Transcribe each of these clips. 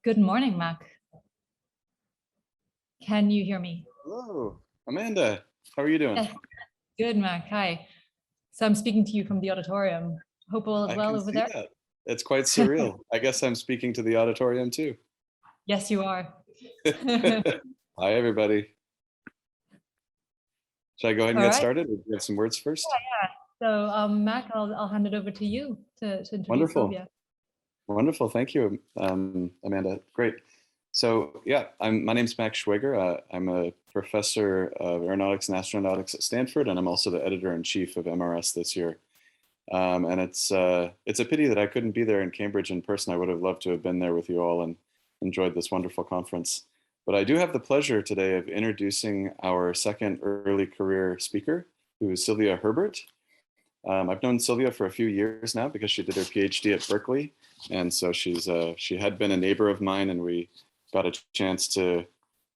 Good morning, Mac. Can you hear me? Hello, Amanda. How are you doing? Yes. Good, Mac. Hi. So I'm speaking to you from the auditorium. Hope all is I well can over see there. that. It's quite surreal. I guess I'm speaking to the auditorium too. Yes, you are. Hi, everybody. Should I go ahead and All get right. started? Or do you have some words first? So, Mac, I'll hand it over to you to introduce Wonderful. Sylvia. Wonderful. Thank you, Amanda. Great. So yeah, my name's Mac Schwager. I'm a professor of aeronautics and astronautics at Stanford, and I'm also the editor-in-chief of MRS this year. And it's a pity that I couldn't be there in Cambridge in person. I would have loved to have been there with you all and enjoyed this wonderful conference. But I do have the pleasure today of introducing our second early career speaker, who is Sylvia Herbert. I've known Sylvia for a few years now because she did her PhD at Berkeley. And so she had been a neighbor of mine, and we got a chance to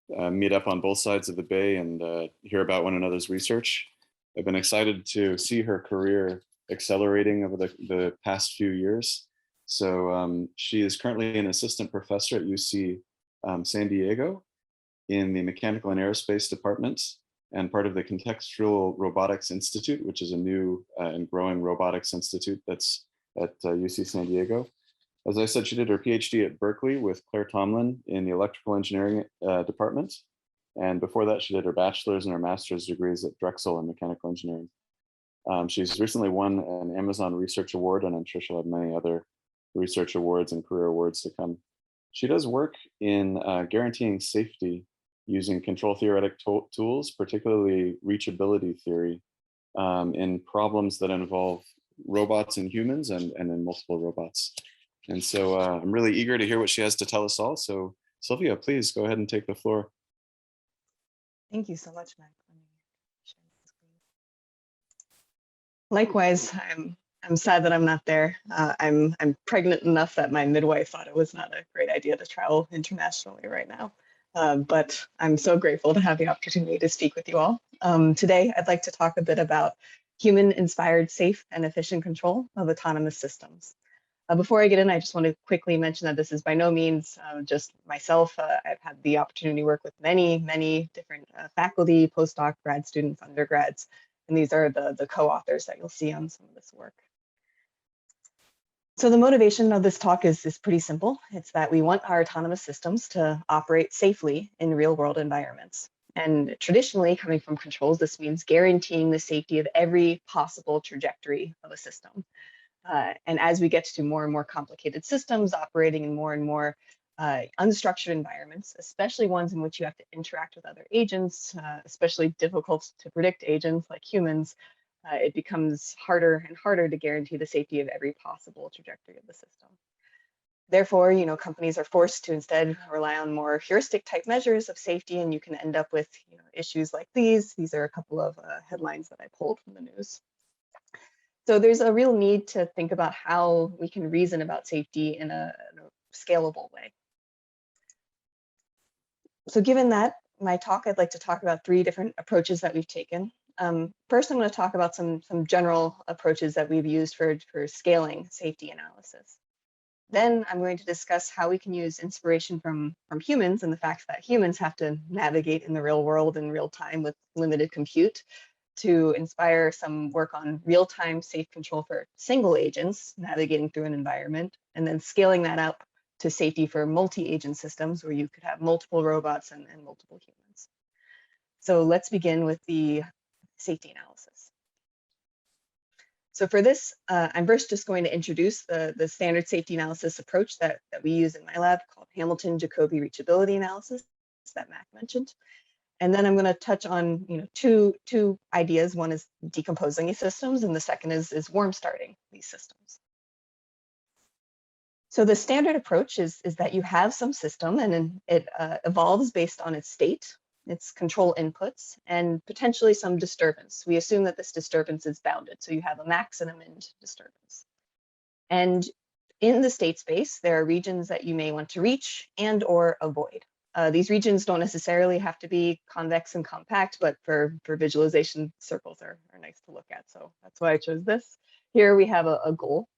meet up on both sides of the bay and hear about one another's research. I've been excited to see her career accelerating over the past few years. So she is currently an assistant professor at UC San Diego in the Mechanical and Aerospace Department and part of the Contextual Robotics Institute, which is a new and growing robotics institute that's at UC San Diego. As I said, she did her PhD at Berkeley with Claire Tomlin in the Electrical Engineering department. And before that, she did her bachelor's and her master's degrees at Drexel in mechanical engineering. She's recently won an Amazon Research Award, and I'm sure she'll have many other research awards and career awards to come. She does work in guaranteeing safety using control theoretic tools, particularly reachability theory, in problems that involve robots and humans and in multiple robots. And so I'm really eager to hear what she has to tell us all. So Sylvia, please go ahead and take the floor. Thank you so much, Mac. Likewise, I'm sad that I'm not there. I'm pregnant enough that my midwife thought it was not a great idea to travel internationally right now. But I'm so grateful to have the opportunity to speak with you all. Today, I'd like to talk a bit about human-inspired, safe, and efficient control of autonomous systems. Before I get in, I just want to quickly mention that this is by no means just myself. I've had the opportunity to work with many different faculty, postdoc, grad students, undergrads, and these are the co-authors that you'll see on some of this work. So the motivation of this talk is pretty simple. It's that we want our autonomous systems to operate safely in real-world environments. And traditionally, coming from controls, this means guaranteeing the safety of every possible trajectory of a system. And as we get to more and more complicated systems operating in more and more unstructured environments, especially ones in which you have to interact with other agents, especially difficult to predict agents like humans, it becomes harder and harder to guarantee the safety of every possible trajectory of the system. Therefore, companies are forced to instead rely on more heuristic type measures of safety, and you can end up with issues like these. These are a couple of headlines that I pulled from the news. So there's a real need to think about how we can reason about safety in a scalable way. So given that, my talk, I'd like to talk about 3 different approaches that we've taken. First, I'm going to talk about some general approaches that we've used for scaling safety analysis. Then I'm going to discuss how we can use inspiration from humans and the fact that humans have to navigate in the real world in real time with limited compute to inspire some work on real-time safe control for single agents navigating through an environment, and then scaling that up to safety for multi-agent systems where you could have multiple robots and multiple humans. So let's begin with the safety analysis. So for this, I'm first just going to introduce the standard safety analysis approach that we use in my lab called Hamilton-Jacobi reachability analysis that Mac mentioned. And then I'm going to touch on two ideas. One is decomposing these systems, and the second is warm starting these systems. So the standard approach is that you have some system, and it evolves based on its state, its control inputs, and potentially some disturbance. We assume that this disturbance is bounded, so you have a max and a min disturbance. And in the state space, there are regions that you may want to reach and or avoid. These regions don't necessarily have to be convex and compact, but for visualization, circles are nice to look at. So that's why I chose this. Here we have a goal,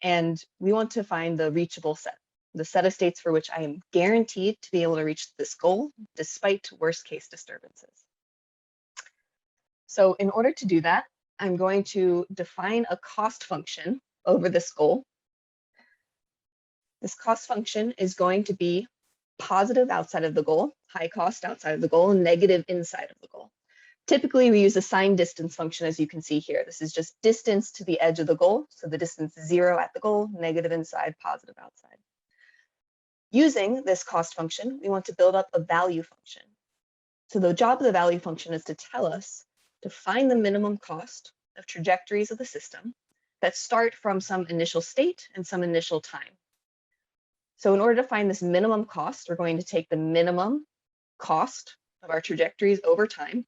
and we want to find the reachable set. the set of states for which I am guaranteed to be able to reach this goal despite worst case disturbances. So in order to do that, I'm going to define a cost function over this goal. This cost function is going to be positive outside of the goal, high cost outside of the goal, and negative inside of the goal. Typically, we use a sign distance function, as you can see here. This is just distance to the edge of the goal. So the distance is 0 at the goal, negative inside, positive outside. Using this cost function, we want to build up a value function. So the job of the value function is to tell us to find the minimum cost of trajectories of the system that start from some initial state and some initial time. So in order to find this minimum cost, we're going to take the minimum cost of our trajectories over time.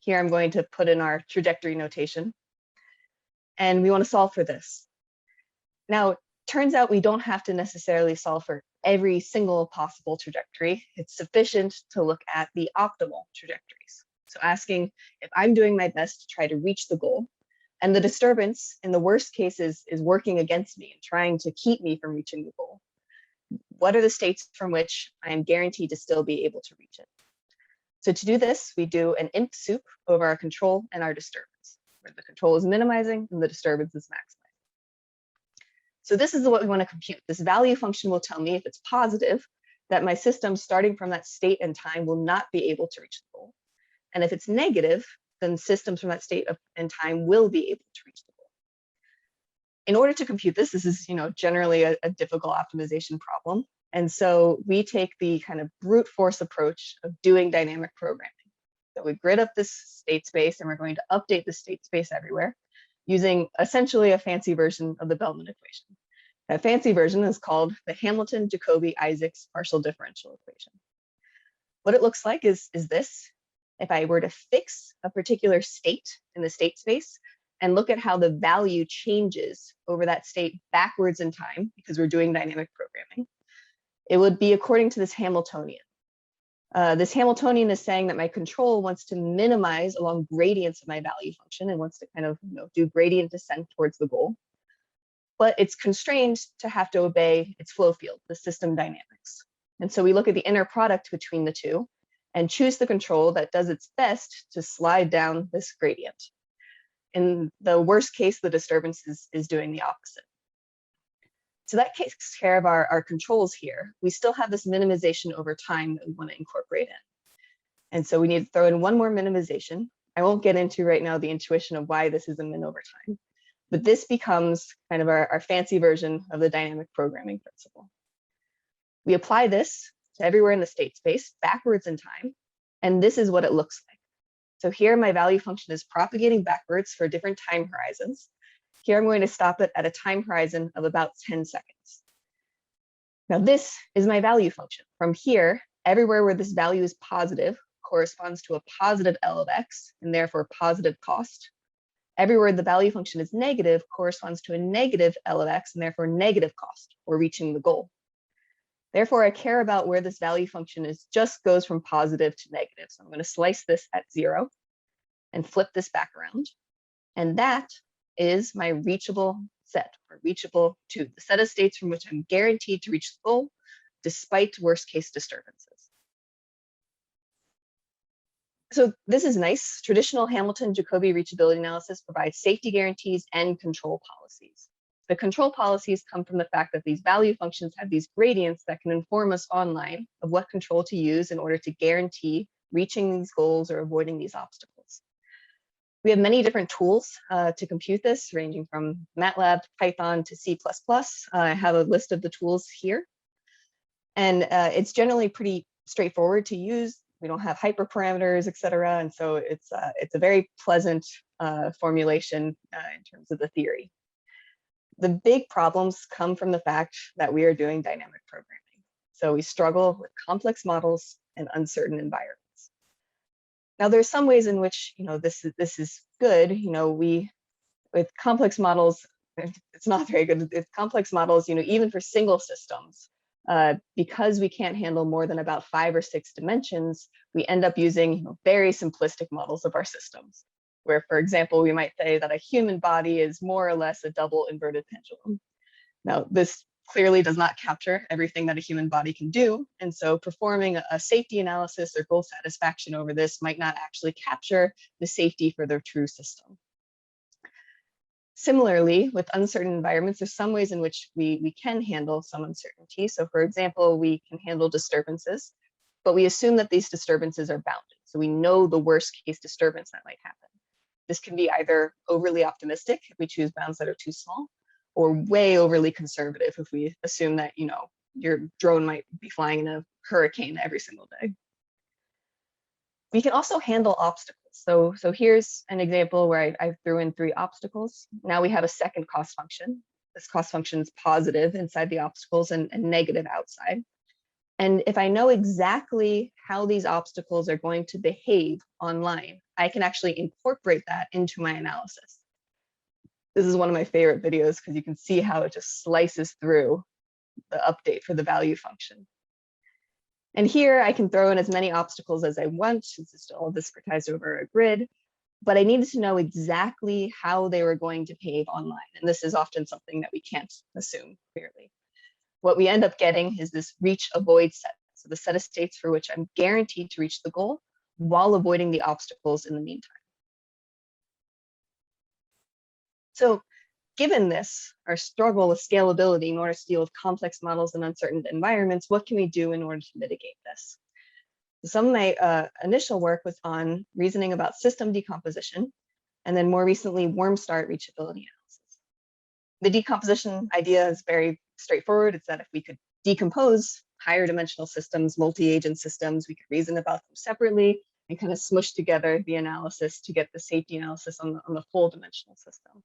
Here I'm going to put in our trajectory notation. And we want to solve for this. Now, it turns out we don't have to necessarily solve for every single possible trajectory. It's sufficient to look at the optimal trajectories. So asking if I'm doing my best to try to reach the goal, and the disturbance in the worst case is working against me and trying to keep me from reaching the goal. What are the states from which I am guaranteed to still be able to reach it? So to do this, we do an imp soup over our control and our disturbance, where the control is minimizing and the disturbance is maximizing. So this is what we want to compute. This value function will tell me if it's positive, that my system starting from that state and time will not be able to reach the goal. And if it's negative, then systems from that state and time will be able to reach the goal. In order to compute this, this is generally a difficult optimization problem. And so we take the kind of brute force approach of doing dynamic programming. So we grid up this state space and we're going to update the state space everywhere using essentially a fancy version of the Bellman equation. That fancy version is called the Hamilton-Jacobi-Isaacs partial differential equation. What it looks like is this. If I were to fix a particular state in the state space and look at how the value changes over that state backwards in time, because we're doing dynamic programming, it would be according to this Hamiltonian. This Hamiltonian is saying that my control wants to minimize along gradients of my value function and wants to kind of do gradient descent towards the goal. But it's constrained to have to obey its flow field, the system dynamics. And so we look at the inner product between the two and choose the control that does its best to slide down this gradient. In the worst case, the disturbance is doing the opposite. So that takes care of our controls here. We still have this minimization over time that we want to incorporate in. And so we need to throw in one more minimization. I won't get into right now the intuition of why this is a min over time, but this becomes kind of our fancy version of the dynamic programming principle. We apply this to everywhere in the state space backwards in time, and this is what it looks like. So here my value function is propagating backwards for different time horizons. Here I'm going to stop it at a time horizon of about 10 seconds. Now this is my value function. From here, everywhere where this value is positive corresponds to a positive L of X and therefore positive cost. Everywhere the value function is negative corresponds to a negative L of X and therefore negative cost or reaching the goal. Therefore, I care about where this value function just goes from positive to negative. So I'm going to slice this at 0 and flip this back around. And that is my reachable set, or reachable to the set of states from which I'm guaranteed to reach the goal, despite worst case disturbances. So this is nice. Traditional Hamilton-Jacobi reachability analysis provides safety guarantees and control policies. The control policies come from the fact that these value functions have these gradients that can inform us online of what control to use in order to guarantee reaching these goals or avoiding these obstacles. We have many different tools to compute this, ranging from MATLAB, Python to C++. I have a list of the tools here. And it's generally pretty straightforward to use. We don't have hyperparameters, et cetera. And so it's a very pleasant formulation in terms of the theory. The big problems come from the fact that we are doing dynamic programming. So we struggle with complex models and uncertain environments. Now, there's some ways in which this is good. With complex models, it's not very good. With complex models, even for single systems, because we can't handle more than about 5 or 6 dimensions, we end up using very simplistic models of our systems, where, for example, we might say that a human body is more or less a double inverted pendulum. Now, this clearly does not capture everything that a human body can do. And so performing a safety analysis or goal satisfaction over this might not actually capture the safety for their true system. Similarly, with uncertain environments, there's some ways in which we can handle some uncertainty. So for example, we can handle disturbances, but we assume that these disturbances are bounded. So we know the worst case disturbance that might happen. This can be either overly optimistic if we choose bounds that are too small, or way overly conservative if we assume that, you know, your drone might be flying in a hurricane every single day. We can also handle obstacles. So here's an example where I threw in 3 obstacles. Now we have a second cost function. This cost function is positive inside the obstacles and negative outside. And if I know exactly how these obstacles are going to behave online, I can actually incorporate that into my analysis. This is one of my favorite videos because you can see how it just slices through the update for the value function. And here I can throw in as many obstacles as I want, since it's all discretized over a grid, but I needed to know exactly how they were going to behave online. And this is often something that we can't assume clearly. What we end up getting is this reach avoid set. So the set of states for which I'm guaranteed to reach the goal while avoiding the obstacles in the meantime. So given this, our struggle with scalability in order to deal with complex models and uncertain environments, what can we do in order to mitigate this? Some of my initial work was on reasoning about system decomposition, and then more recently, warm start reachability analysis. The decomposition idea is very straightforward. It's that if we could decompose higher dimensional systems, multi-agent systems, we could reason about them separately and kind of smush together the analysis to get the safety analysis on the full dimensional system.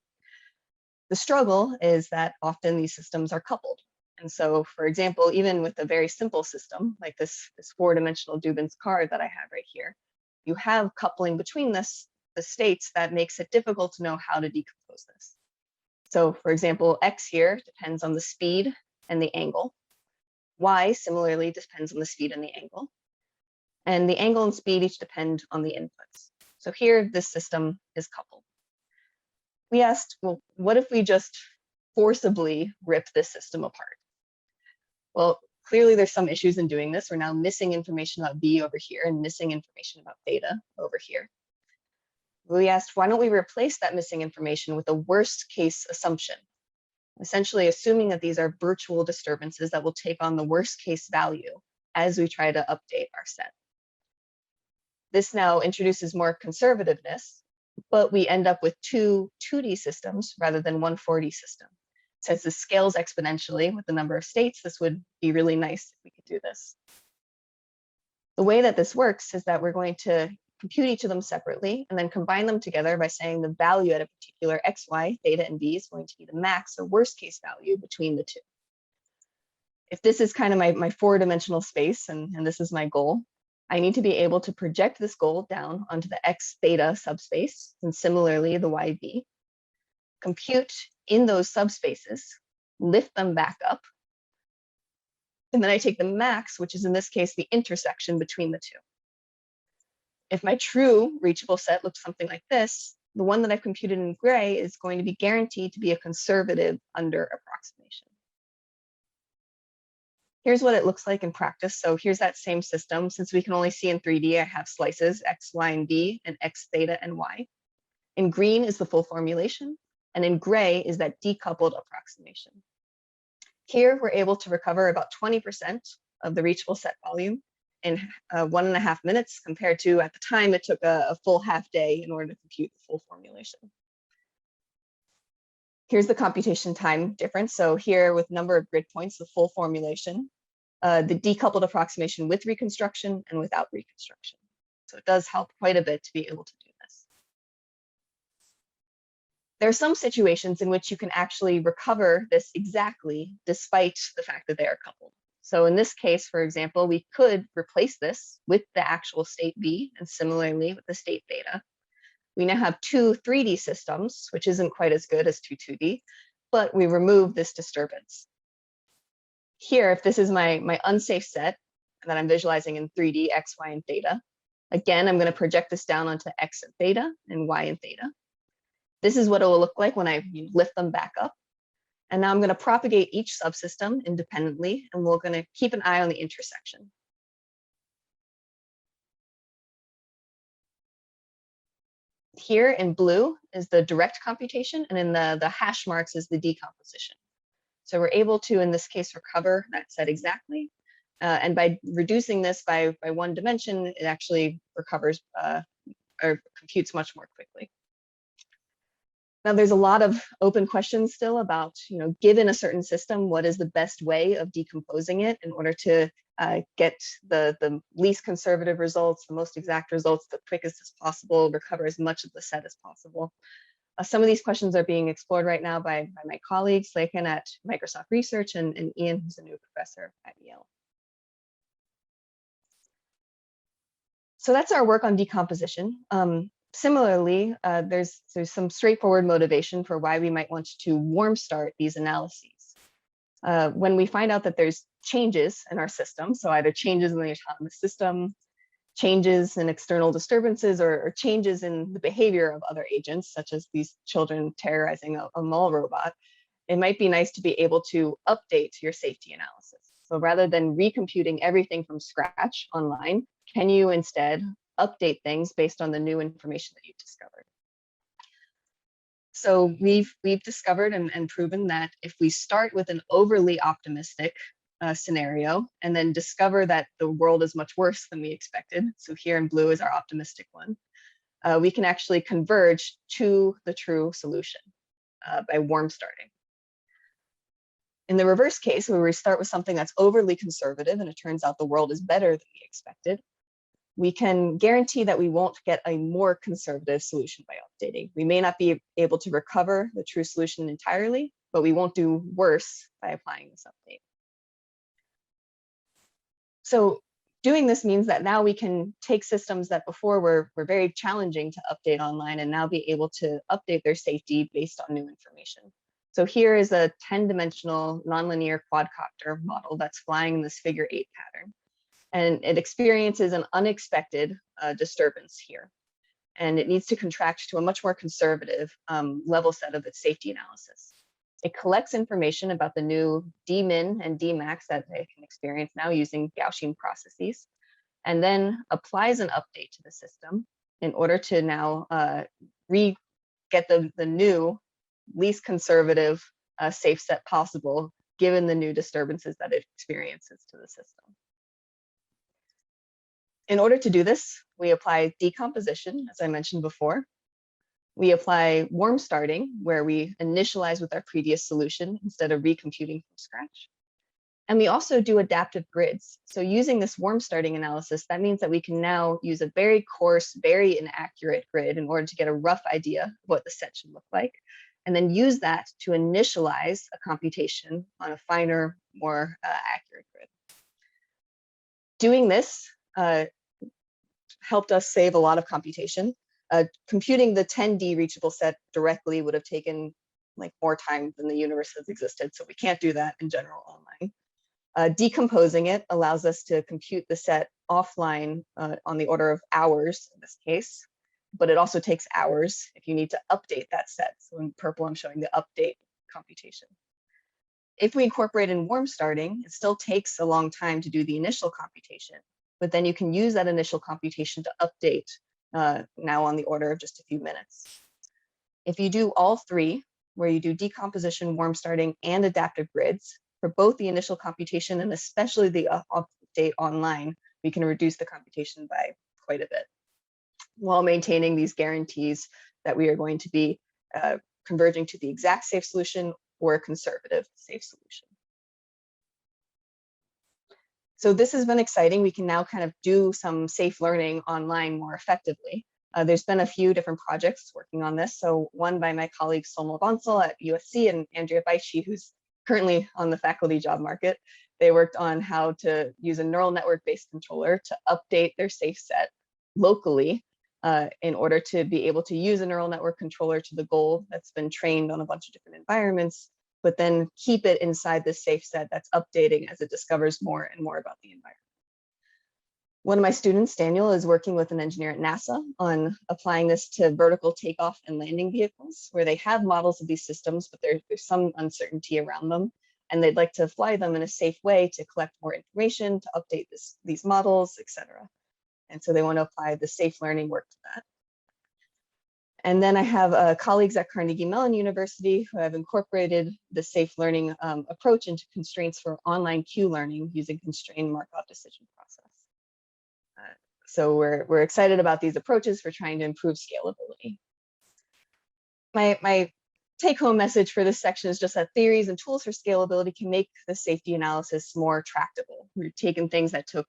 The struggle is that often these systems are coupled. And so, for example, even with a very simple system, like this 4-dimensional Dubin's card that I have right here, you have coupling between the states that makes it difficult to know how to decompose this. So for example, X here depends on the speed and the angle. Y similarly depends on the speed and the angle. And the angle and speed each depend on the inputs. So here, this system is coupled. We asked, well, what if we just forcibly rip this system apart? Well, clearly there's some issues in doing this. We're now missing information about B over here and missing information about theta over here. We asked, why don't we replace that missing information with a worst case assumption? Essentially assuming that these are virtual disturbances that will take on the worst case value as we try to update our set. This now introduces more conservativeness, but we end up with 2 2D systems rather than one 4D system. Since this scales exponentially with the number of states, this would be really nice if we could do this. The way that this works is that we're going to compute each of them separately and then combine them together by saying the value at a particular x, y, theta, and b is going to be the max or worst case value between the 2. If this is kind of my 4-dimensional space and this is my goal, I need to be able to project this goal down onto the x theta subspace and similarly the y b, compute in those subspaces, lift them back up, and then I take the max, which is in this case the intersection between the 2. If my true reachable set looks something like this, the one that I've computed in gray is going to be guaranteed to be a conservative under approximation. Here's what it looks like in practice. So here's that same system. Since we can only see in 3D, I have slices x, y, and b, and x, theta, and y. In green is the full formulation, and in gray is that decoupled approximation. Here, we're able to recover about 20% of the reachable set volume in 1.5 minutes, compared to at the time it took a full half day in order to compute the full formulation. Here's the computation time difference. So here with number of grid points, the full formulation, the decoupled approximation with reconstruction and without reconstruction. So it does help quite a bit to be able to do this. There are some situations in which you can actually recover this exactly despite the fact that they are coupled. So in this case, for example, we could replace this with the actual state B and similarly with the state theta. We now have 2 3D systems, which isn't quite as good as 2 2D, but we remove this disturbance. Here, if this is my unsafe set that I'm visualizing in 3D, x, y, and theta, again, I'm going to project this down onto x and theta and y and theta. This is what it will look like when I lift them back up. And now I'm going to propagate each subsystem independently, and we're going to keep an eye on the intersection. Here in blue is the direct computation, and in the hash marks is the decomposition. So we're able to, in this case, recover that set exactly. And by reducing this by one dimension, it actually recovers or computes much more quickly. Now, there's a lot of open questions still about, given a certain system, what is the best way of decomposing it in order to get the least conservative results, the most exact results, the quickest as possible, recover as much of the set as possible. Some of these questions are being explored right now by my colleagues, Laken at Microsoft Research and Ian, who's a new professor at Yale. So that's our work on decomposition. Similarly, there's some straightforward motivation for why we might want to warm start these analyses. When we find out that there's changes in our system, so either changes in the autonomous system, changes in external disturbances, or changes in the behavior of other agents, such as these children terrorizing a mall robot, it might be nice to be able to update your safety analysis. So rather than recomputing everything from scratch online, can you instead update things based on the new information that you've discovered? So we've discovered and proven that if we start with an overly optimistic scenario and then discover that the world is much worse than we expected, so here in blue is our optimistic one, we can actually converge to the true solution by warm starting. In the reverse case, where we start with something that's overly conservative and it turns out the world is better than we expected, we can guarantee that we won't get a more conservative solution by updating. We may not be able to recover the true solution entirely, but we won't do worse by applying this update. So doing this means that now we can take systems that before were very challenging to update online and now be able to update their safety based on new information. So here is a 10-dimensional nonlinear quadcopter model that's flying in this figure 8 pattern. And it experiences an unexpected disturbance here. And it needs to contract to a much more conservative level set of its safety analysis. It collects information about the new dmin and dmax that it can experience now using Gaussian processes, and then applies an update to the system in order to now get the new, least conservative safe set possible, given the new disturbances that it experiences to the system. In order to do this, we apply decomposition, as I mentioned before. We apply warm starting, where we initialize with our previous solution instead of recomputing from scratch. And we also do adaptive grids. So using this warm starting analysis, that means that we can now use a very coarse, very inaccurate grid in order to get a rough idea of what the set should look like, and then use that to initialize a computation on a finer, more accurate grid. Doing this helped us save a lot of computation. Computing the 10D reachable set directly would have taken more time than the universe has existed, so we can't do that in general online. Decomposing it allows us to compute the set offline on the order of hours in this case, but it also takes hours if you need to update that set. So in purple, I'm showing the update computation. If we incorporate in warm starting, it still takes a long time to do the initial computation, but then you can use that initial computation to update now on the order of just a few minutes. If you do all three, where you do decomposition, warm starting, and adaptive grids, for both the initial computation and especially the update online, we can reduce the computation by quite a bit, while maintaining these guarantees that we are going to be converging to the exact safe solution or a conservative safe solution. So this has been exciting. We can now kind of do some safe learning online more effectively. There's been a few different projects working on this. So one by my colleague Solmo Bonsal at USC and Andrea Baishi, who's currently on the faculty job market. They worked on how to use a neural network-based controller to update their safe set locally in order to be able to use a neural network controller to the goal that's been trained on a bunch of different environments, but then keep it inside the safe set that's updating as it discovers more and more about the environment. One of my students, Daniel, is working with an engineer at NASA on applying this to vertical takeoff and landing vehicles, where they have models of these systems, but there's some uncertainty around them. And they'd like to fly them in a safe way to collect more information, to update these models, etc. And so they want to apply the safe learning work to that. And then I have colleagues at Carnegie Mellon University who have incorporated the safe learning approach into constraints for online Q learning using constrained Markov decision process. So we're excited about these approaches for trying to improve scalability. My take-home message for this section is just that theories and tools for scalability can make the safety analysis more tractable. We're taking things that took,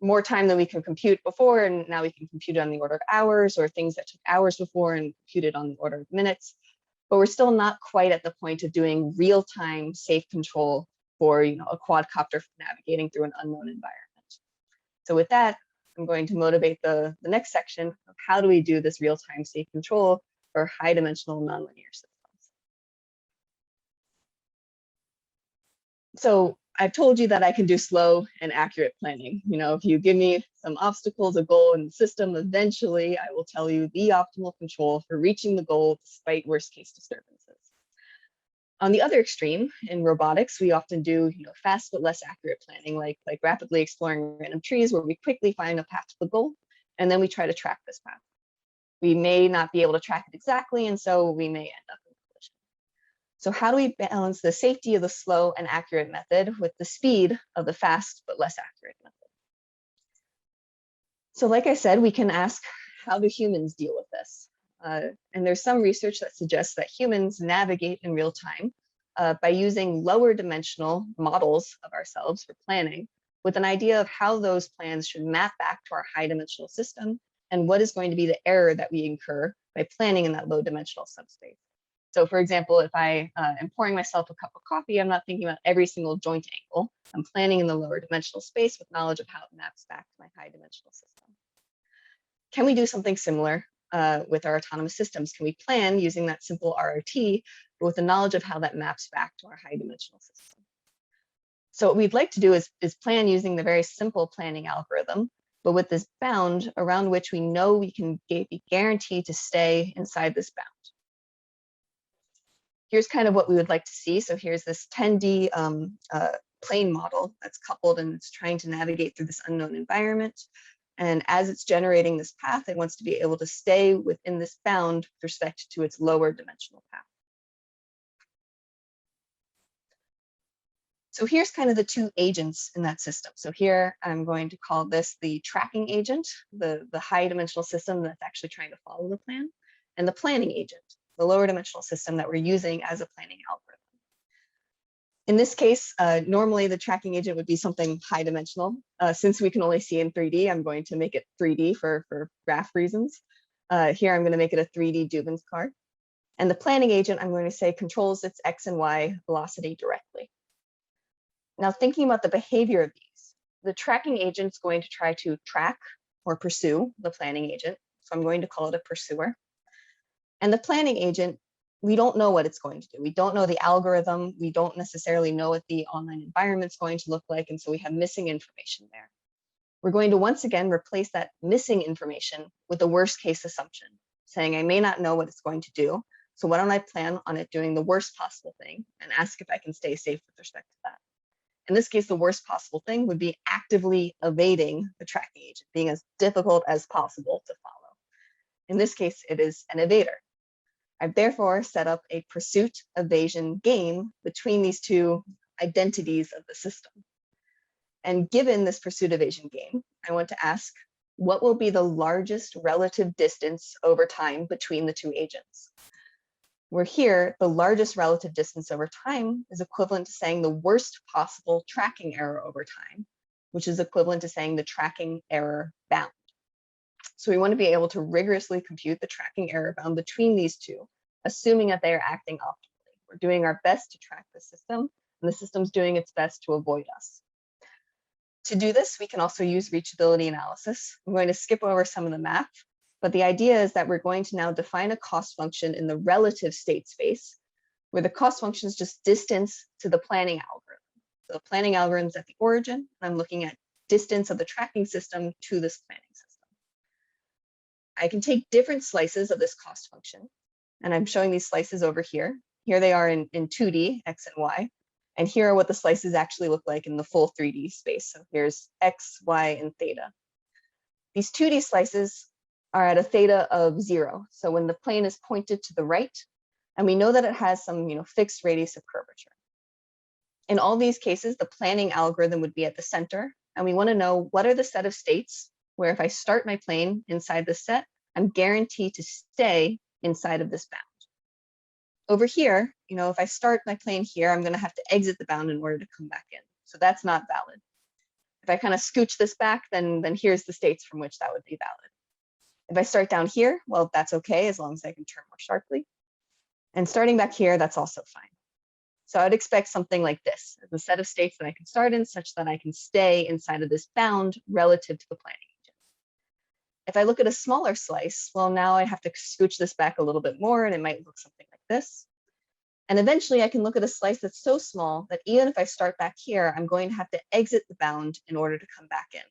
more time than we can compute before, and now we can compute it on the order of hours, or things that took hours before and computed on the order of minutes. But we're still not quite at the point of doing real-time safe control for a quadcopter navigating through an unknown environment. So with that, I'm going to motivate the next section of how do we do this real-time safe control for high-dimensional nonlinear systems. So I've told you that I can do slow and accurate planning. If you give me some obstacles, a goal in the system, eventually I will tell you the optimal control for reaching the goal despite worst-case disturbances. On the other extreme, in robotics, we often do fast but less accurate planning, like rapidly exploring random trees, where we quickly find a path to the goal, and then we try to track this path. We may not be able to track it exactly, and so we may end up in a collision. So how do we balance the safety of the slow and accurate method with the speed of the fast but less accurate method? So like I said, we can ask, how do humans deal with this? And there's some research that suggests that humans navigate in real time by using lower dimensional models of ourselves for planning, with an idea of how those plans should map back to our high dimensional system and what is going to be the error that we incur by planning in that low dimensional subspace. So for example, if I am pouring myself a cup of coffee, I'm not thinking about every single joint angle. I'm planning in the lower dimensional space with knowledge of how it maps back to my high dimensional system. Can we do something similar with our autonomous systems? Can we plan using that simple ROT, but with the knowledge of how that maps back to our high dimensional system? So what we'd like to do is plan using the very simple planning algorithm, but with this bound around which we know we can be guaranteed to stay inside this bound. Here's kind of what we would like to see. So here's this 10D plane model that's coupled, and it's trying to navigate through this unknown environment. And as it's generating this path, it wants to be able to stay within this bound with respect to its lower dimensional path. So here's kind of the two agents in that system. So here I'm going to call this the tracking agent, the high dimensional system that's actually trying to follow the plan, and the planning agent, the lower dimensional system that we're using as a planning algorithm. In this case, normally the tracking agent would be something high dimensional. Since we can only see in 3D, I'm going to make it 3D for graph reasons. Here I'm going to make it a 3D Dubin's card. And the planning agent, I'm going to say, controls its X and Y velocity directly. Now, thinking about the behavior of these, the tracking agent is going to try to track or pursue the planning agent. So I'm going to call it a pursuer. And the planning agent, we don't know what it's going to do. We don't know the algorithm. We don't necessarily know what the online environment's going to look like. And so we have missing information there. We're going to once again replace that missing information with a worst case assumption, saying I may not know what it's going to do. So why don't I plan on it doing the worst possible thing and ask if I can stay safe with respect to that. In this case, the worst possible thing would be actively evading the tracking agent, being as difficult as possible to follow. In this case, it is an evader. I've therefore set up a pursuit evasion game between these two identities of the system. And given this pursuit evasion game, I want to ask, what will be the largest relative distance over time between the two agents? Where here, the largest relative distance over time is equivalent to saying the worst possible tracking error over time, which is equivalent to saying the tracking error bound. So we want to be able to rigorously compute the tracking error bound between these two, assuming that they are acting optimally. We're doing our best to track the system, and the system's doing its best to avoid us. To do this, we can also use reachability analysis. I'm going to skip over some of the math, but the idea is that we're going to now define a cost function in the relative state space, where the cost function is just distance to the planning algorithm. So the planning algorithm is at the origin, and I'm looking at distance of the tracking system to this planning system. I can take different slices of this cost function, and I'm showing these slices over here. Here they are in 2D, X and Y, and here are what the slices actually look like in the full 3D space. So here's X, Y, and theta. These 2D slices are at a theta of 0. So when the plane is pointed to the right, and we know that it has some fixed radius of curvature. In all these cases, the planning algorithm would be at the center, and we want to know what are the set of states where if I start my plane inside this set, I'm guaranteed to stay inside of this bound. Over here, if I start my plane here, I'm going to have to exit the bound in order to come back in. So that's not valid. If I kind of scooch this back, then here's the states from which that would be valid. If I start down here, well, that's okay, as long as I can turn more sharply. And starting back here, that's also fine. So I'd expect something like this, as a set of states that I can start in such that I can stay inside of this bound relative to the planning agent. If I look at a smaller slice, well, now I have to scooch this back a little bit more, and it might look something like this. And eventually I can look at a slice that's so small that even if I start back here, I'm going to have to exit the bound in order to come back in.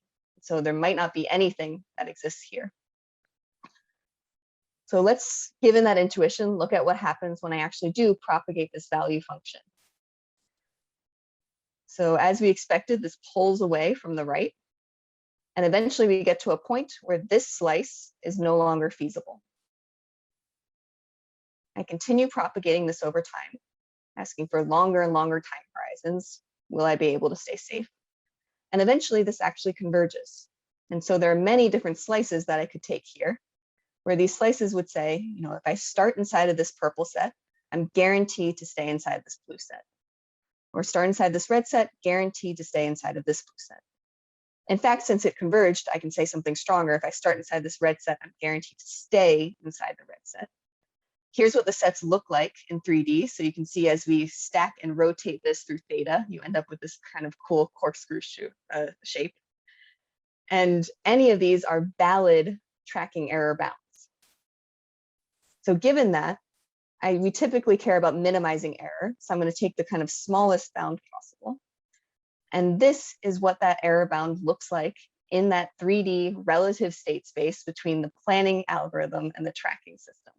So there might not be anything that exists here. So let's, given that intuition, look at what happens when I actually do propagate this value function. So as we expected, this pulls away from the right. And eventually we get to a point where this slice is no longer feasible. I continue propagating this over time, asking for longer and longer time horizons. Will I be able to stay safe? And eventually this actually converges. And so there are many different slices that I could take here, where these slices would say, if I start inside of this purple set, I'm guaranteed to stay inside this blue set. Or start inside this red set, guaranteed to stay inside of this blue set. In fact, since it converged, I can say something stronger. If I start inside this red set, I'm guaranteed to stay inside the red set. Here's what the sets look like in 3D. So you can see as we stack and rotate this through theta, you end up with this kind of cool corkscrew shape. And any of these are valid tracking error bounds. So given that, we typically care about minimizing error. So I'm going to take the kind of smallest bound possible. And this is what that error bound looks like in that 3D relative state space between the planning algorithm and the tracking system.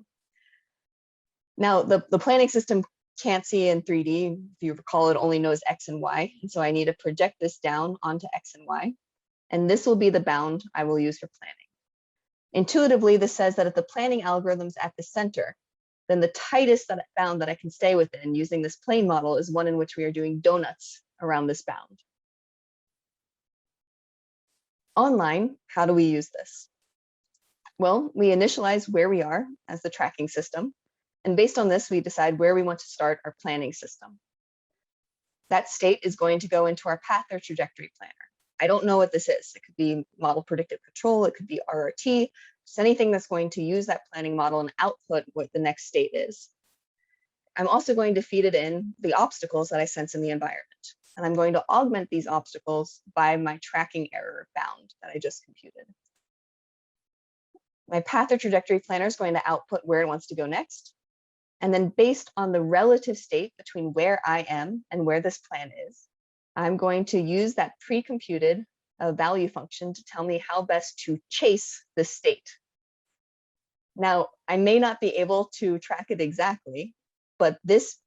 Now, the planning system can't see in 3D. If you recall, it only knows X and Y. And so I need to project this down onto X and Y. And this will be the bound I will use for planning. Intuitively, this says that if the planning algorithm's at the center, then the tightest bound that I can stay within using this plane model is one in which we are doing donuts around this bound. Online, how do we use this? Well, we initialize where we are as the tracking system. And based on this, we decide where we want to start our planning system. That state is going to go into our path or trajectory planner. I don't know what this is. It could be model predictive control. It could be RRT. Just anything that's going to use that planning model and output what the next state is. I'm also going to feed it in the obstacles that I sense in the environment. And I'm going to augment these obstacles by my tracking error bound that I just computed. My path or trajectory planner is going to output where it wants to go next. And then based on the relative state between where I am and where this plan is, I'm going to use that pre-computed value function to tell me how best to chase this state. Now, I may not be able to track it exactly, but this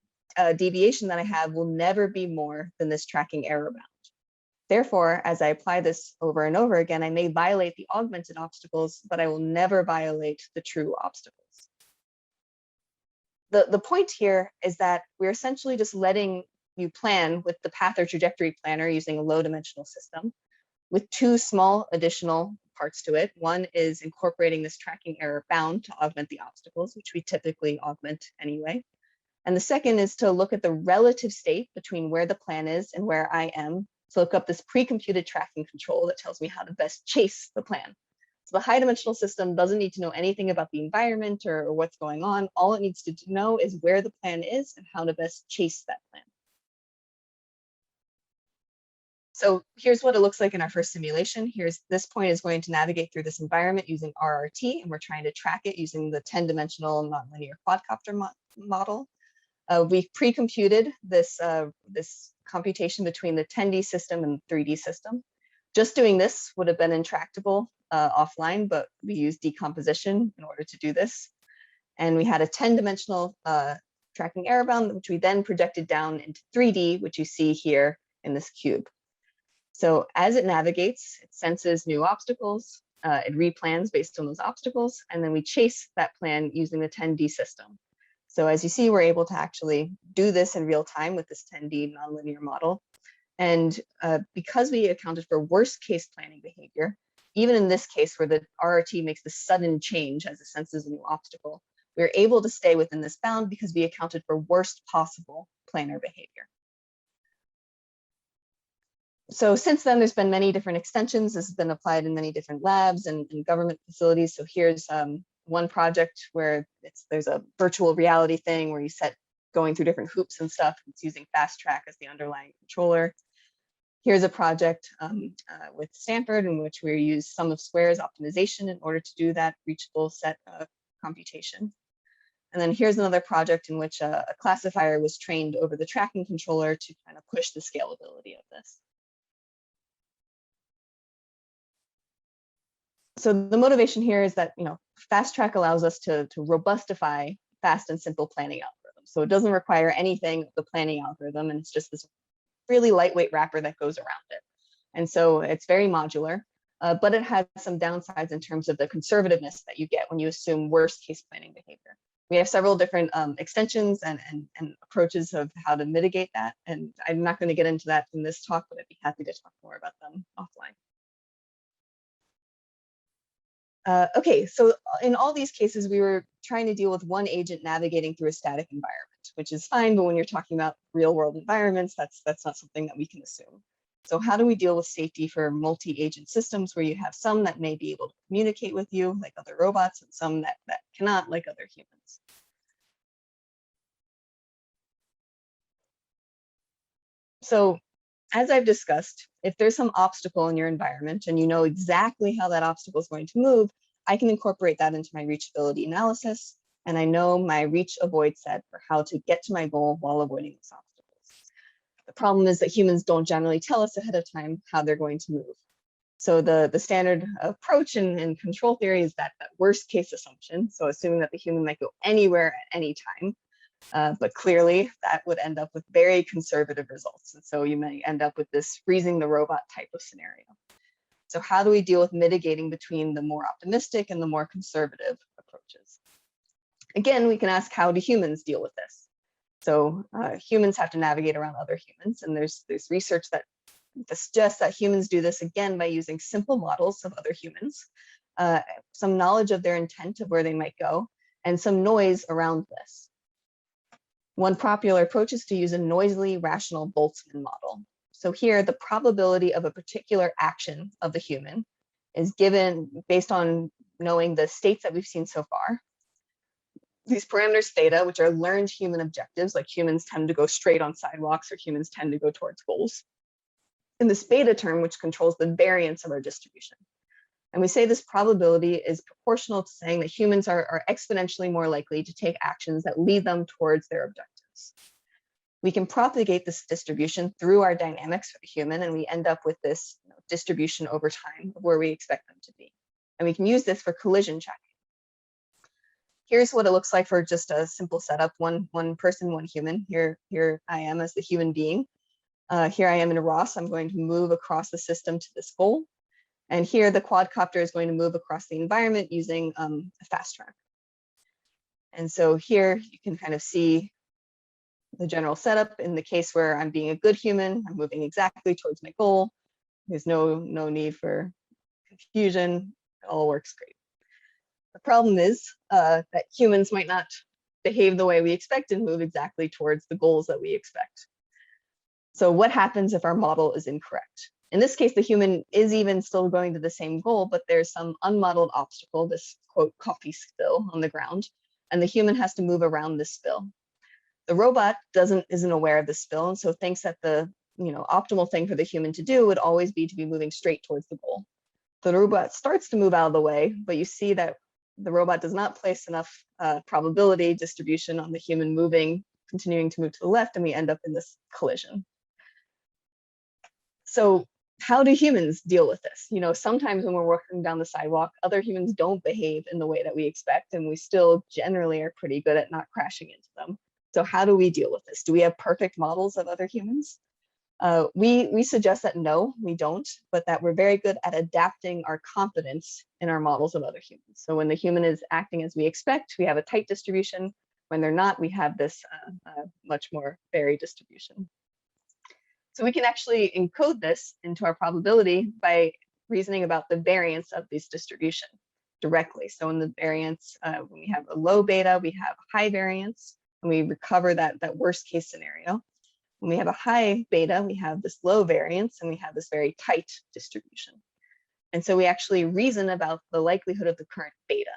deviation that I have will never be more than this tracking error bound. Therefore, as I apply this over and over again, I may violate the augmented obstacles, but I will never violate the true obstacles. The point here is that we're essentially just letting you plan with the path or trajectory planner using a low dimensional system with two small additional parts to it. One is incorporating this tracking error bound to augment the obstacles, which we typically augment anyway. And the second is to look at the relative state between where the plan is and where I am, to look up this pre-computed tracking control that tells me how to best chase the plan. So the high dimensional system doesn't need to know anything about the environment or what's going on. All it needs to know is where the plan is and how to best chase that plan. So here's what it looks like in our first simulation. This point is going to navigate through this environment using RRT, and we're trying to track it using the 10-dimensional nonlinear quadcopter model. We've pre-computed this computation between the 10D system and the 3D system. Just doing this would have been intractable offline, but we used decomposition in order to do this. And we had a 10-dimensional tracking error bound, which we then projected down into 3D, which you see here in this cube. So as it navigates, it senses new obstacles, it replans based on those obstacles, and then we chase that plan using the 10D system. So as you see, we're able to actually do this in real time with this 10D nonlinear model. And because we accounted for worst case planning behavior, even in this case where the RRT makes this sudden change as it senses a new obstacle, we're able to stay within this bound because we accounted for worst possible planar behavior. So since then, there's been many different extensions. This has been applied in many different labs and government facilities. So here's one project where there's a virtual reality thing where you set going through different hoops and stuff. It's using Fast Track as the underlying controller. Here's a project with Stanford in which we use sum of squares optimization in order to do that reachable set computation. And then here's another project in which a classifier was trained over the tracking controller to kind of push the scalability of this. So the motivation here is that, Fast Track allows us to robustify fast and simple planning algorithms. So it doesn't require anything of the planning algorithm, and it's just this really lightweight wrapper that goes around it. And so it's very modular, but it has some downsides in terms of the conservativeness that you get when you assume worst case planning behavior. We have several different extensions and approaches of how to mitigate that. And I'm not going to get into that in this talk, but I'd be happy to talk more about them offline. Okay, so in all these cases, we were trying to deal with one agent navigating through a static environment, which is fine, but when you're talking about real world environments, that's not something that we can assume. So how do we deal with safety for multi-agent systems where you have some that may be able to communicate with you, like other robots, and some that cannot, like other humans? So as I've discussed, if there's some obstacle in your environment and you know exactly how that obstacle is going to move, I can incorporate that into my reachability analysis, and I know my reach avoid set for how to get to my goal while avoiding those obstacles. The problem is that humans don't generally tell us ahead of time how they're going to move. So the standard approach in control theory is that worst case assumption. So assuming that the human might go anywhere at any time. But clearly that would end up with very conservative results. And so you may end up with this freezing the robot type of scenario. So how do we deal with mitigating between the more optimistic and the more conservative approaches? Again, we can ask, how do humans deal with this? So humans have to navigate around other humans, and there's research that suggests that humans do this again by using simple models of other humans, some knowledge of their intent of where they might go, and some noise around this. One popular approach is to use a noisily rational Boltzmann model. So here, the probability of a particular action of the human is given based on knowing the states that we've seen so far. These parameters theta, which are learned human objectives, like humans tend to go straight on sidewalks or humans tend to go towards goals. And this beta term, which controls the variance of our distribution. And we say this probability is proportional to saying that humans are exponentially more likely to take actions that lead them towards their objectives. We can propagate this distribution through our dynamics for the human, and we end up with this distribution over time of where we expect them to be. And we can use this for collision checking. Here's what it looks like for just a simple setup, one person, one human. Here I am as the human being. Here I am in a ROS. I'm going to move across the system to this goal. And here the quadcopter is going to move across the environment using a fast track. And so here you can kind of see the general setup. In the case where I'm being a good human, I'm moving exactly towards my goal. There's no need for confusion. It all works great. The problem is that humans might not behave the way we expect and move exactly towards the goals that we expect. So what happens if our model is incorrect? In this case, the human is even still going to the same goal, but there's some unmodeled obstacle, this quote coffee spill on the ground, and the human has to move around this spill. The robot isn't aware of the spill, and so thinks that the optimal thing for the human to do would always be to be moving straight towards the goal. The robot starts to move out of the way, but you see that the robot does not place enough probability distribution on the human continuing to move to the left, and we end up in this collision. So how do humans deal with this? You know, sometimes when we're walking down the sidewalk, other humans don't behave in the way that we expect, and we still generally are pretty good at not crashing into them. So how do we deal with this? Do we have perfect models of other humans? We suggest that no, we don't, but that we're very good at adapting our confidence in our models of other humans. So when the human is acting as we expect, we have a tight distribution. When they're not, we have this much more varied distribution. So we can actually encode this into our probability by reasoning about the variance of this distribution directly. So in the variance, when we have a low beta, we have high variance, and we recover that worst case scenario. When we have a high beta, we have this low variance, and we have this very tight distribution. And so we actually reason about the likelihood of the current beta.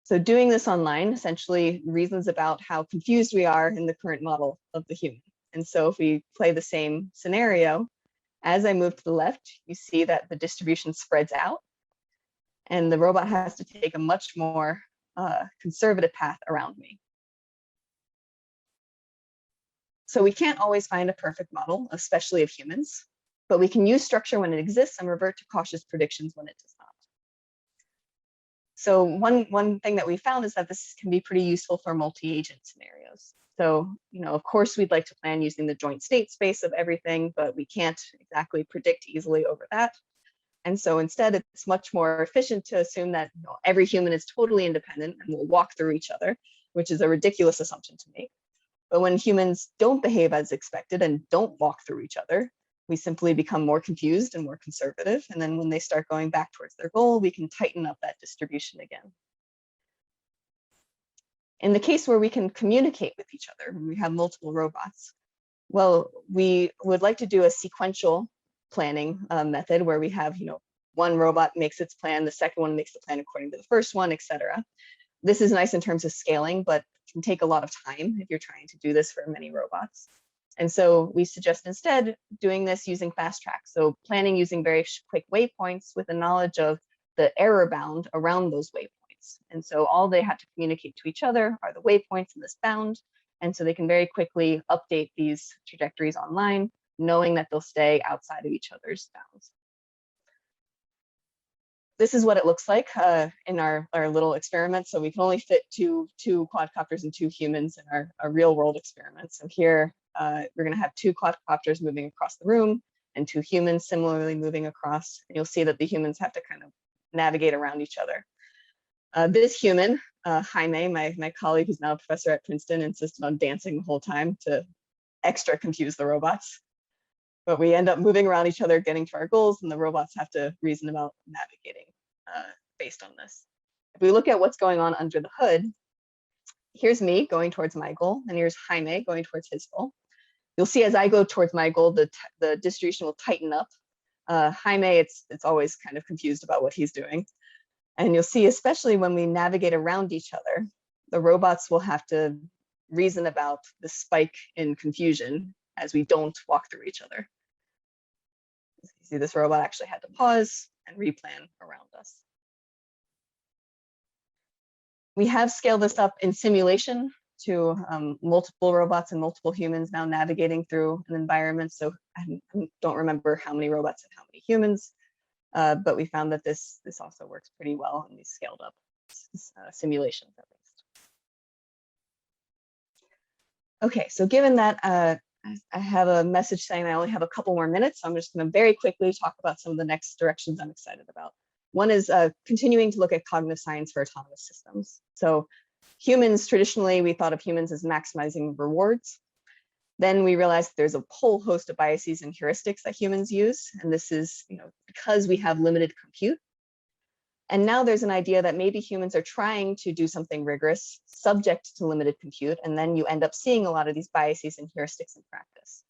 So doing this online essentially reasons about how confused we are in the current model of the human. And so if we play the same scenario, as I move to the left, you see that the distribution spreads out, and the robot has to take a much more conservative path around me. So we can't always find a perfect model, especially of humans, but we can use structure when it exists and revert to cautious predictions when it does not. So one thing that we found is that this can be pretty useful for multi-agent scenarios. So, you know, of course, we'd like to plan using the joint state space of everything, but we can't exactly predict easily over that. And so instead, it's much more efficient to assume that, you know, every human is totally independent and will walk through each other, which is a ridiculous assumption to make. But when humans don't behave as expected and don't walk through each other, we simply become more confused and more conservative. And then when they start going back towards their goal, we can tighten up that distribution again. In the case where we can communicate with each other, we have multiple robots, well, we would like to do a sequential planning method where we have, you know, one robot makes its plan, the second one makes the plan according to the first one, etc. This is nice in terms of scaling, but can take a lot of time if you're trying to do this for many robots. And so we suggest instead doing this using fast track. So planning using very quick waypoints with a knowledge of the error bound around those waypoints. And so all they have to communicate to each other are the waypoints in this bound. And so they can very quickly update these trajectories online, knowing that they'll stay outside of each other's bounds. This is what it looks like in our little experiment. So we can only fit two quadcopters and 2 humans in our real world experiment. So here we're going to have 2 quadcopters moving across the room and 2 humans similarly moving across. And you'll see that the humans have to kind of navigate around each other. This human, Jaime, my colleague who's now a professor at Princeton, insisted on dancing the whole time to extra confuse the robots. But we end up moving around each other, getting to our goals, and the robots have to reason about navigating based on this. If we look at what's going on under the hood, here's me going towards my goal, and here's Jaime going towards his goal. You'll see as I go towards my goal, the distribution will tighten up. Jaime, it's always kind of confused about what he's doing. And you'll see, especially when we navigate around each other, the robots will have to reason about the spike in confusion as we don't walk through each other. You see, this robot actually had to pause and replan around us. We have scaled this up in simulation to multiple robots and multiple humans now navigating through an environment. So I don't remember how many robots and how many humans, but we found that this also works pretty well in these scaled up simulations at least. Okay, so given that I have a message saying I only have a couple more minutes, so I'm just going to very quickly talk about some of the next directions I'm excited about. One is continuing to look at cognitive science for autonomous systems. So humans, traditionally, we thought of humans as maximizing rewards. Then we realized there's a whole host of biases and heuristics that humans use. And this is, you know, because we have limited compute. And now there's an idea that maybe humans are trying to do something rigorous, subject to limited compute, and then you end up seeing a lot of these biases and heuristics in practice.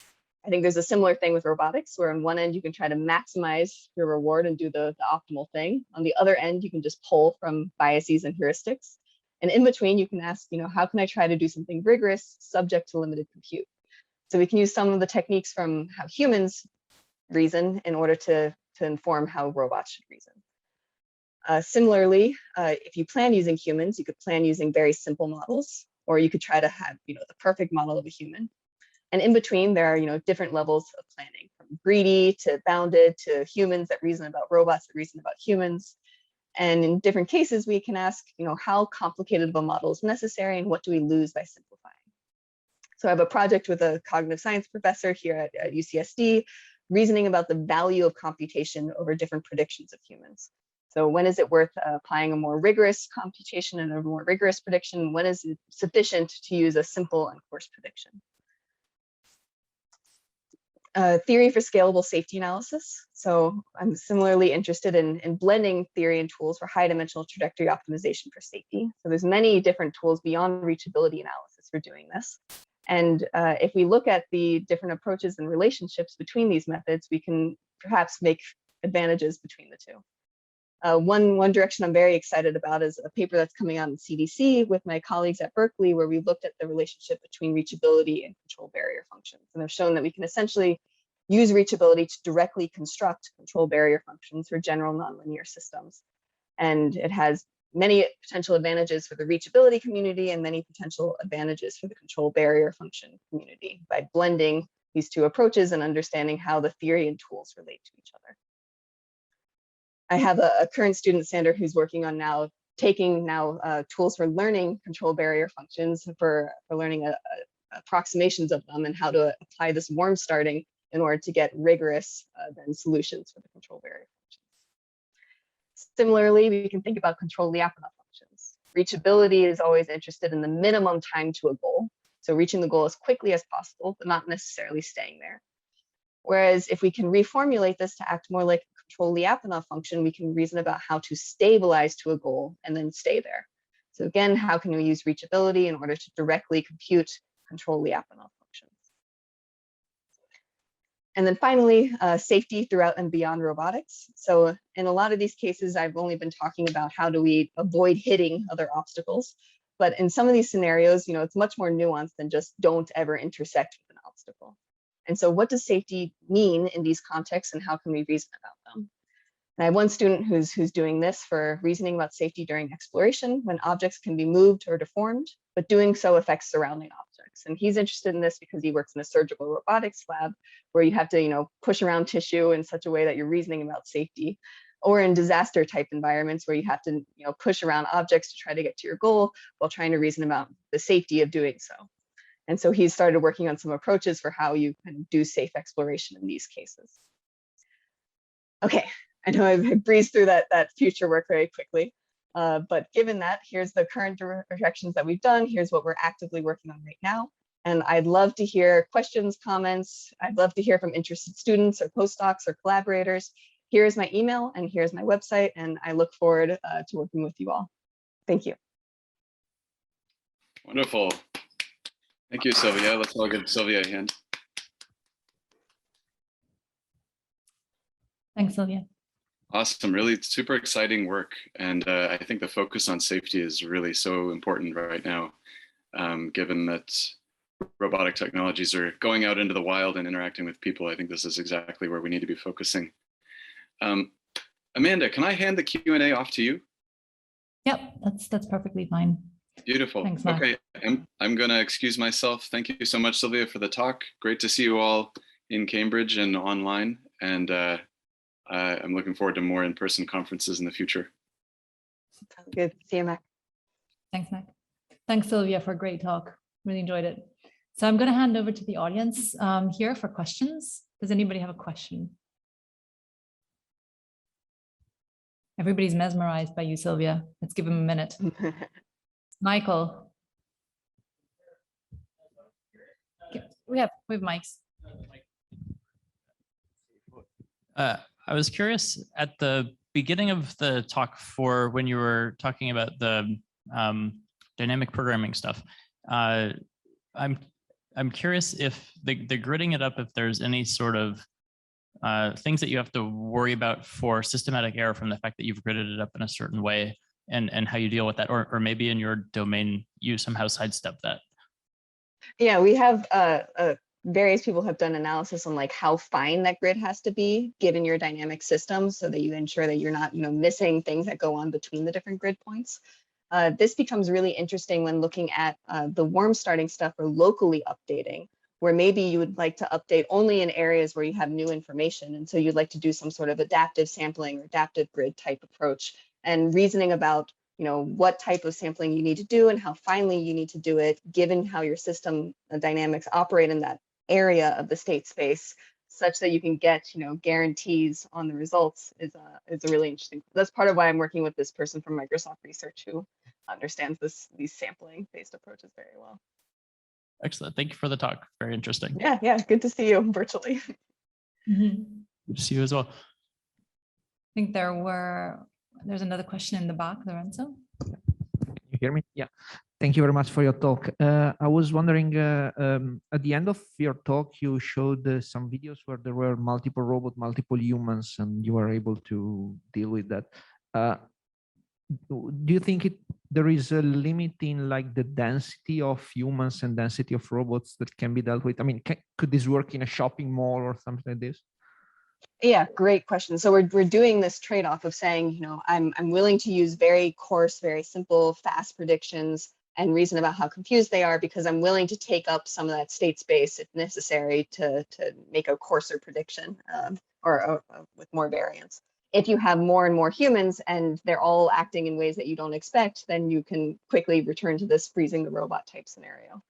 I think there's a similar thing with robotics, where on one end you can try to maximize your reward and do the optimal thing. On the other end, you can just pull from biases and heuristics. And in between, you can ask, you know, how can I try to do something rigorous, subject to limited compute? So we can use some of the techniques from how humans reason in order to inform how robots should reason. Similarly, if you plan using humans, you could plan using very simple models, or you could try to have, you know, the perfect model of a human. And in between, there are, you know, different levels of planning, from greedy to bounded to humans that reason about robots that reason about humans. And in different cases, we can ask, how complicated of a model is necessary and what do we lose by simplifying? So I have a project with a cognitive science professor here at UCSD, reasoning about the value of computation over different predictions of humans. So when is it worth applying a more rigorous computation and a more rigorous prediction? When is it sufficient to use a simple and coarse prediction? Theory for scalable safety analysis. So I'm similarly interested in blending theory and tools for high dimensional trajectory optimization for safety. So there's many different tools beyond reachability analysis for doing this. And if we look at the different approaches and relationships between these methods, we can perhaps make advantages between the two. One direction I'm very excited about is a paper that's coming out in CDC with my colleagues at Berkeley, where we looked at the relationship between reachability and control barrier functions. And have shown that we can essentially use reachability to directly construct control barrier functions for general nonlinear systems. And it has many potential advantages for the reachability community and many potential advantages for the control barrier function community by blending these two approaches and understanding how the theory and tools relate to each other. I have a current student, Sander, who's working on taking tools for learning control barrier functions for learning approximations of them and how to apply this warm starting in order to get rigorous then solutions for the control barrier functions. Similarly, we can think about control Lyapunov functions. Reachability is always interested in the minimum time to a goal. So reaching the goal as quickly as possible, but not necessarily staying there. Whereas if we can reformulate this to act more like a control Lyapunov function, we can reason about how to stabilize to a goal and then stay there. So again, how can we use reachability in order to directly compute control Lyapunov functions? And then finally, safety throughout and beyond robotics. So in a lot of these cases, I've only been talking about how do we avoid hitting other obstacles. But in some of these scenarios, it's much more nuanced than just don't ever intersect with an obstacle. And so what does safety mean in these contexts and how can we reason about them? And I have one student who's doing this for reasoning about safety during exploration when objects can be moved or deformed, but doing so affects surrounding objects. And he's interested in this because he works in a surgical robotics lab where you have to, push around tissue in such a way that you're reasoning about safety, or in disaster type environments where you have to, push around objects to try to get to your goal while trying to reason about the safety of doing so. And so he's started working on some approaches for how you can do safe exploration in these cases. Okay, I know I've breezed through that future work very quickly, but given that, here's the current directions that we've done. Here's what we're actively working on right now. And I'd love to hear questions, comments. I'd love to hear from interested students or postdocs or collaborators. Here's my email and here's my website, and I look forward to working with you all. Thank you. Wonderful. Thank you, Sylvia. Let's all give Sylvia a hand. Thanks, Sylvia. Awesome, really super exciting work. And I think the focus on safety is really so important right now, given that robotic technologies are going out into the wild and interacting with people. I think this is exactly where we need to be focusing. Amanda, can I hand the Q&A off to you? Yep, that's perfectly fine. Beautiful. Thanks, Mac. Okay, I'm going to excuse myself. Thank you so much, Sylvia, for the talk. Great to see you all in Cambridge and online. And I'm looking forward to more in-person conferences in the future. Sounds good. See you, Mac. Thanks, Mac. Thanks, Sylvia, for a great talk. Really enjoyed it. So I'm going to hand over to the audience here for questions. Does anybody have a question? Everybody's mesmerized by you, Sylvia. Let's give him a minute. Michael. Okay, we have mics. I was curious at the beginning of the talk for when you were talking about the dynamic programming stuff. I'm curious if the gridding it up, if there's any sort of things that you have to worry about for systematic error from the fact that you've gridded it up in a certain way, and how you deal with that, or maybe in your domain you somehow sidestep that. Yeah, we have various people have done analysis on like how fine that grid has to be given your dynamic system so that you ensure that you're not missing things that go on between the different grid points. This becomes really interesting when looking at the warm starting stuff or locally updating, where maybe you would like to update only in areas where you have new information. And so you'd like to do some sort of adaptive sampling or adaptive grid type approach, and reasoning about, you know, what type of sampling you need to do and how finely you need to do it, given how your system dynamics operate in that area of the state space, such that you can get, you know, guarantees on the results is a really interesting. That's part of why I'm working with this person from Microsoft Research who understands these sampling based approaches very well. Excellent. Thank you for the talk. Very interesting. Yeah, good to see you virtually. Mhm. Good to see you as well. I think there's another question in the back, Lorenzo. You hear me? Yeah. Thank you very much for your talk. I was wondering, at the end of your talk, you showed some videos where there were multiple robots, multiple humans, and you were able to deal with that. Do you think there is a limit in like the density of humans and density of robots that can be dealt with? I mean, could this work in a shopping mall or something like this? Yeah, great question. So we're doing this trade-off of saying, you know, I'm willing to use very coarse, very simple, fast predictions and reason about how confused they are, because I'm willing to take up some of that state space if necessary to make a coarser prediction or with more variance. If you have more and more humans and they're all acting in ways that you don't expect, then you can quickly return to this freezing the robot type scenario.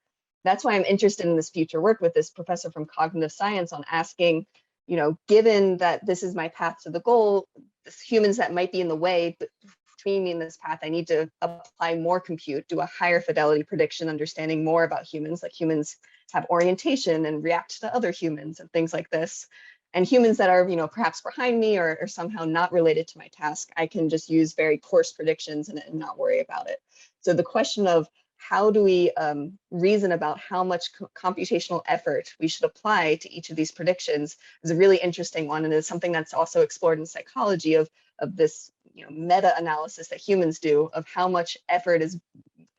That's why I'm interested in this future work with this professor from cognitive science on asking, you know, given that this is my path to the goal, the humans that might be in the way, but between me and this path, I need to apply more compute, do a higher fidelity prediction, understanding more about humans, like humans have orientation and react to other humans and things like this. And humans that are, you know, perhaps behind me or somehow not related to my task, I can just use very coarse predictions and not worry about it. So the question of how do we reason about how much computational effort we should apply to each of these predictions is a really interesting one, and is something that's also explored in psychology of this, you know, meta-analysis that humans do of how much effort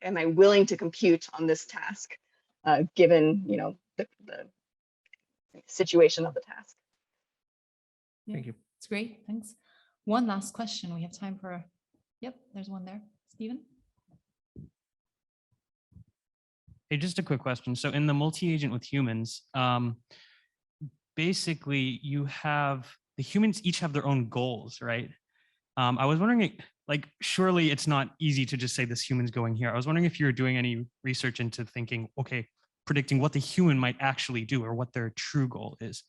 am I willing to compute on this task, given, you know, the situation of the task. Yeah, Thank you. it's great. Thanks. One last question. We have time for. Yep, there's one there. Stephen. Hey, just a quick question. So in the multi-agent with humans, basically you have the humans each have their own goals, right? I was wondering, like, surely it's not easy to just say this human's going here. I was wondering if you were doing any research into thinking, okay, predicting what the human might actually do or what their true goal is.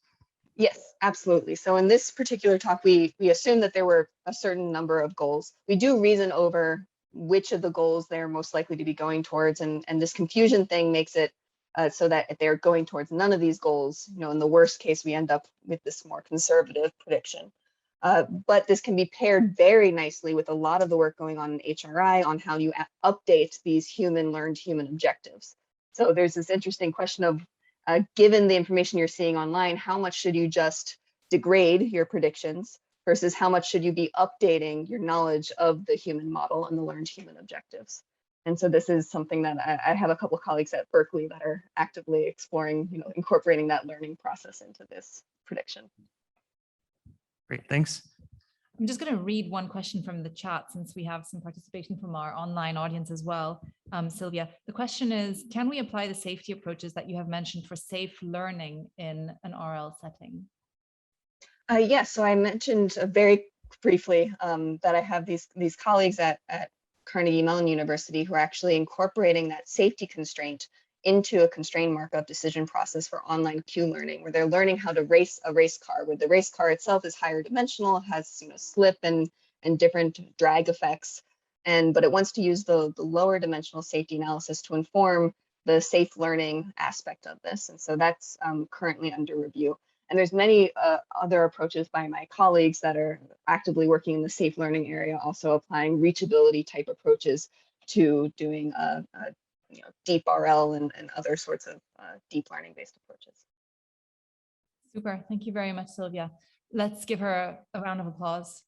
Yes, absolutely. So in this particular talk, we assumed that there were a certain number of goals. We do reason over which of the goals they're most likely to be going towards, and this confusion thing makes it so that if they're going towards none of these goals, you know, in the worst case, we end up with this more conservative prediction. But this can be paired very nicely with a lot of the work going on in HRI on how you update these learned human objectives. So there's this interesting question of, given the information you're seeing online, how much should you just degrade your predictions versus how much should you be updating your knowledge of the human model and the learned human objectives? And so this is something that I have a couple of colleagues at Berkeley that are actively exploring, you know, incorporating that learning process into this prediction. Great, thanks. I'm just going to read one question from the chat since we have some participation from our online audience as well. Sylvia, the question is, can we apply the safety approaches that you have mentioned for safe learning in an RL setting? Yes, so I mentioned very briefly that I have these colleagues at Carnegie Mellon University who are actually incorporating that safety constraint into a constrained markup decision process for online Q learning, where they're learning how to race a race car, where the race car itself is higher dimensional, has, you know, slip and different drag effects, but it wants to use the lower dimensional safety analysis to inform the safe learning aspect of this. And so that's currently under review. And there's many other approaches by my colleagues that are actively working in the safe learning area, also applying reachability type approaches to doing you know, deep RL and other sorts of deep learning based approaches. Super. Thank you very much, Sylvia. Let's give her a round of applause.